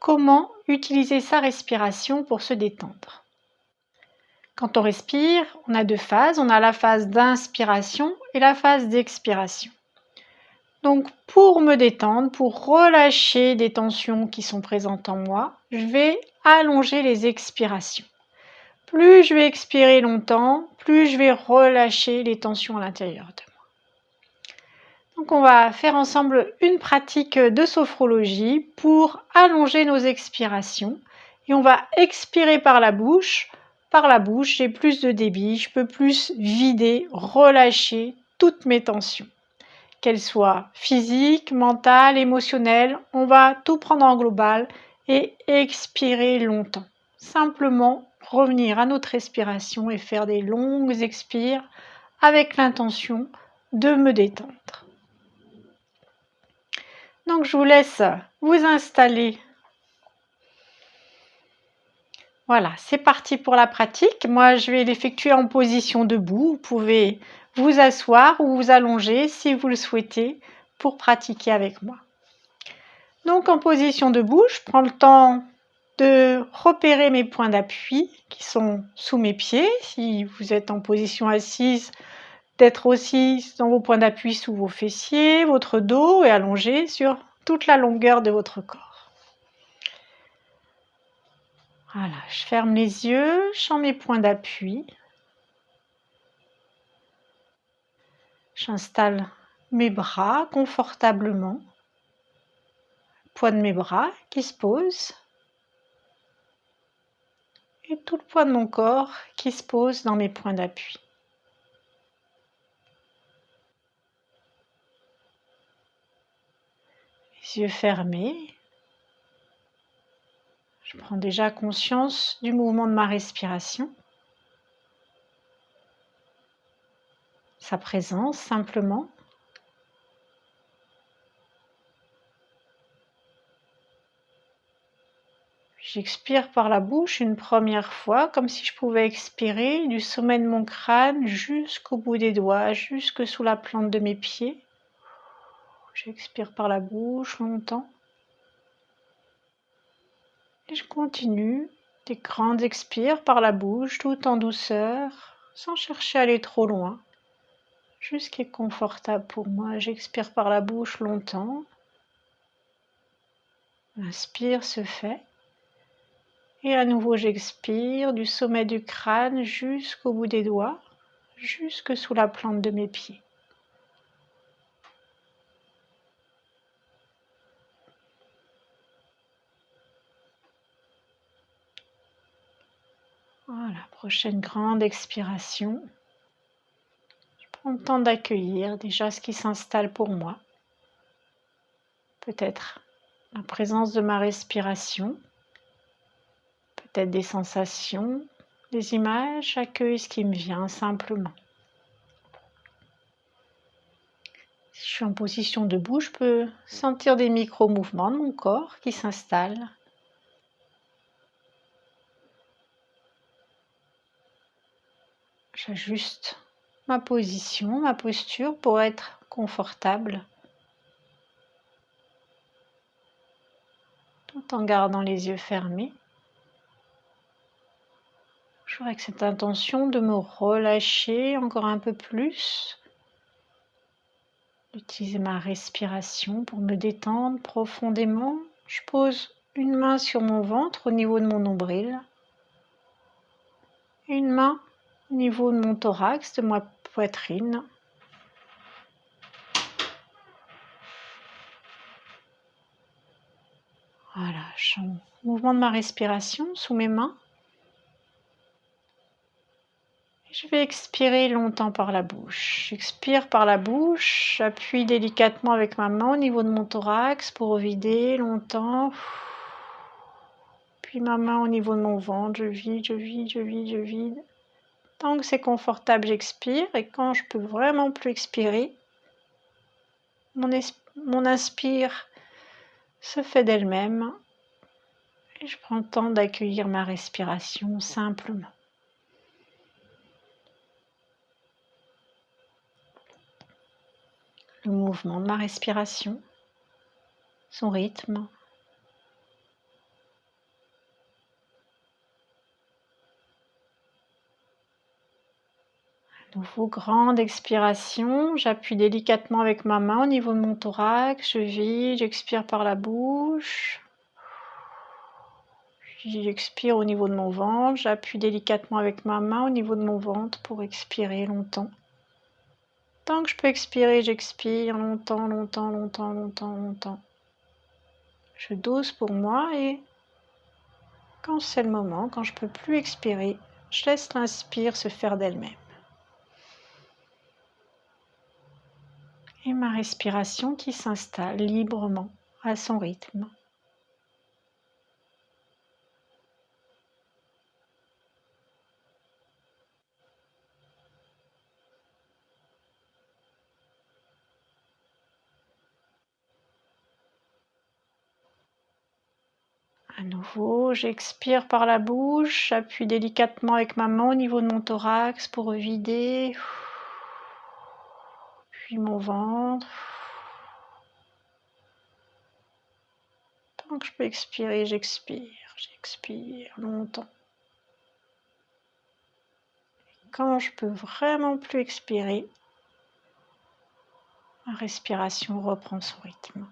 comment utiliser sa respiration pour se détendre. Quand on respire, on a deux phases. On a la phase d'inspiration et la phase d'expiration. Donc pour me détendre, pour relâcher des tensions qui sont présentes en moi, je vais allonger les expirations. Plus je vais expirer longtemps, plus je vais relâcher les tensions à l'intérieur de moi. Donc on va faire ensemble une pratique de sophrologie pour allonger nos expirations. Et on va expirer par la bouche. Par la bouche, j'ai plus de débit, je peux plus vider, relâcher toutes mes tensions. Qu'elles soient physiques, mentales, émotionnelles, on va tout prendre en global et expirer longtemps. Simplement revenir à notre respiration et faire des longues expires avec l'intention de me détendre. Donc je vous laisse vous installer. Voilà, c'est parti pour la pratique. Moi, je vais l'effectuer en position debout. Vous pouvez vous asseoir ou vous allonger si vous le souhaitez pour pratiquer avec moi. Donc en position debout, je prends le temps de repérer mes points d'appui qui sont sous mes pieds. Si vous êtes en position assise, d'être aussi dans vos points d'appui sous vos fessiers, votre dos est allongé sur toute la longueur de votre corps. Voilà, je ferme les yeux, je sens mes points d'appui. J'installe mes bras confortablement. Le poids de mes bras qui se pose. Et tout le poids de mon corps qui se pose dans mes points d'appui. Les yeux fermés. Je prends déjà conscience du mouvement de ma respiration. Sa présence simplement. J'expire par la bouche une première fois, comme si je pouvais expirer du sommet de mon crâne jusqu'au bout des doigts, jusque sous la plante de mes pieds. J'expire par la bouche longtemps. Et je continue des grandes expires par la bouche, tout en douceur, sans chercher à aller trop loin. Juste ce qui est confortable pour moi. J'expire par la bouche longtemps. L'inspire se fait. Et à nouveau, j'expire du sommet du crâne jusqu'au bout des doigts, jusque sous la plante de mes pieds. Voilà, prochaine grande expiration. Je prends le temps d'accueillir déjà ce qui s'installe pour moi. Peut-être la présence de ma respiration, peut-être des sensations, des images, j'accueille ce qui me vient simplement. Si je suis en position debout, je peux sentir des micro-mouvements de mon corps qui s'installent. J'ajuste ma position, ma posture pour être confortable, tout en gardant les yeux fermés. Toujours avec cette intention de me relâcher encore un peu plus, d'utiliser ma respiration pour me détendre profondément. Je pose une main sur mon ventre au niveau de mon nombril, une main au niveau de mon thorax, de ma poitrine. Voilà, je sens le mouvement de ma respiration sous mes mains. Je vais expirer longtemps par la bouche. J'expire par la bouche, j'appuie délicatement avec ma main au niveau de mon thorax pour vider longtemps. Puis ma main au niveau de mon ventre, je vide, je vide, je vide, je vide. Tant que c'est confortable, j'expire. Et quand je peux vraiment plus expirer, mon inspire se fait d'elle-même. Et je prends le temps d'accueillir ma respiration simplement. Le mouvement de ma respiration, son rythme. Nouveau, grande expiration, j'appuie délicatement avec ma main au niveau de mon thorax, je vide, j'expire par la bouche. Puis j'expire au niveau de mon ventre, j'appuie délicatement avec ma main au niveau de mon ventre pour expirer longtemps. Tant que je peux expirer, j'expire longtemps, longtemps, longtemps, longtemps, longtemps. Je dose pour moi et quand c'est le moment, quand je peux plus expirer, je laisse l'inspire se faire d'elle-même. Et ma respiration qui s'installe librement à son rythme. À nouveau, j'expire par la bouche, j'appuie délicatement avec ma main au niveau de mon thorax pour vider, puis mon ventre. Tant que je peux expirer, j'expire longtemps. Quand je peux vraiment plus expirer, ma respiration reprend son rythme.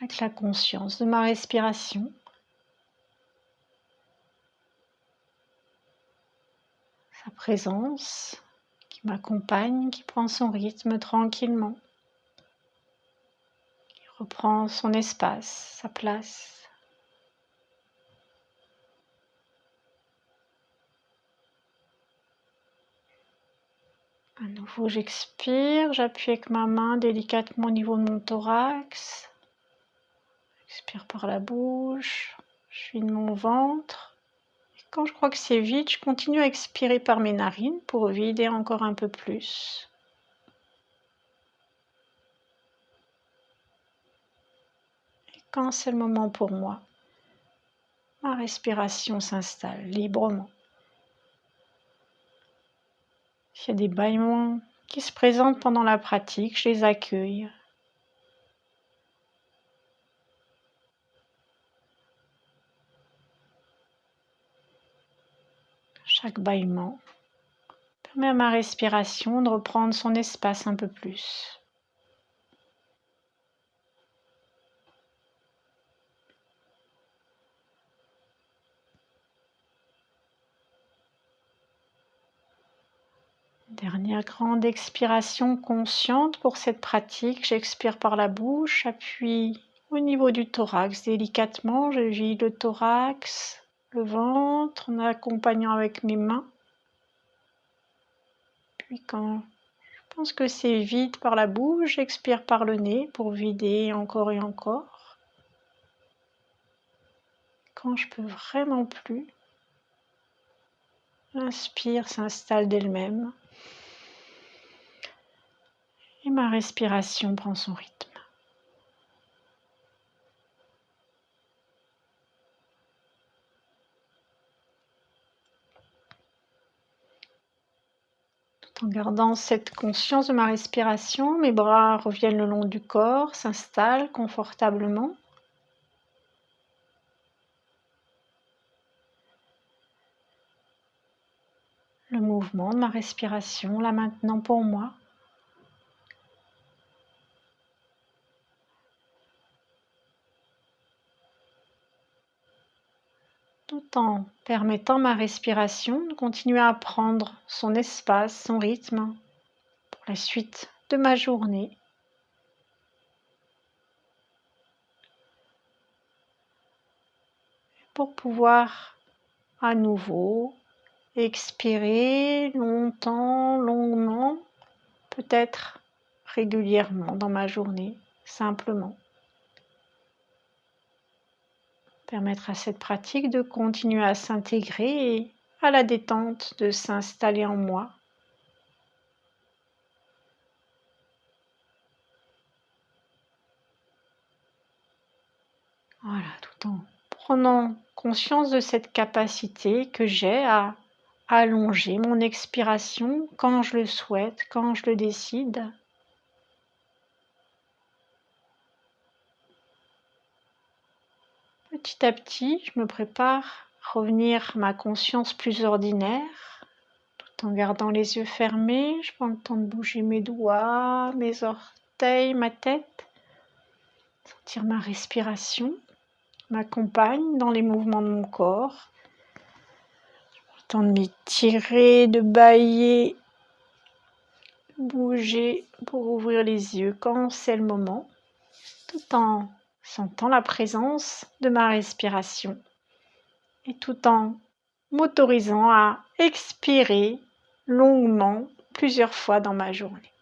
Avec la conscience de ma respiration, sa présence qui m'accompagne, qui prend son rythme tranquillement, qui reprend son espace, sa place. À nouveau, j'expire, j'appuie avec ma main délicatement au niveau de mon thorax. J'expire par la bouche, je vide mon ventre. Et quand je crois que c'est vide, je continue à expirer par mes narines pour vider encore un peu plus. Et quand c'est le moment pour moi, ma respiration s'installe librement. S'il y a des bâillements qui se présentent pendant la pratique, je les accueille. Chaque bâillement permet à ma respiration de reprendre son espace un peu plus. Dernière grande expiration consciente pour cette pratique. J'expire par la bouche, j'appuie au niveau du thorax délicatement. Je vide le thorax, le ventre en accompagnant avec mes mains. Puis quand je pense que c'est vide par la bouche, j'expire par le nez pour vider encore et encore. Quand je peux vraiment plus, l'inspire s'installe d'elle-même. Et ma respiration prend son rythme. Tout en gardant cette conscience de ma respiration, mes bras reviennent le long du corps, s'installent confortablement. Le mouvement de ma respiration, là maintenant pour moi. Tout en permettant ma respiration de continuer à prendre son espace, son rythme pour la suite de ma journée. Pour pouvoir à nouveau expirer longtemps, longuement, peut-être régulièrement dans ma journée, simplement. Permettre à cette pratique de continuer à s'intégrer et à la détente de s'installer en moi. Voilà, tout en prenant conscience de cette capacité que j'ai à allonger mon expiration quand je le souhaite, quand je le décide. Petit à petit, je me prépare à revenir à ma conscience plus ordinaire, tout en gardant les yeux fermés. Je prends le temps de bouger mes doigts, mes orteils, ma tête, sentir ma respiration m'accompagne dans les mouvements de mon corps. Je prends le temps de m'étirer, de bâiller, bouger pour ouvrir les yeux quand c'est le moment, tout en sentant la présence de ma respiration et tout en m'autorisant à expirer longuement plusieurs fois dans ma journée.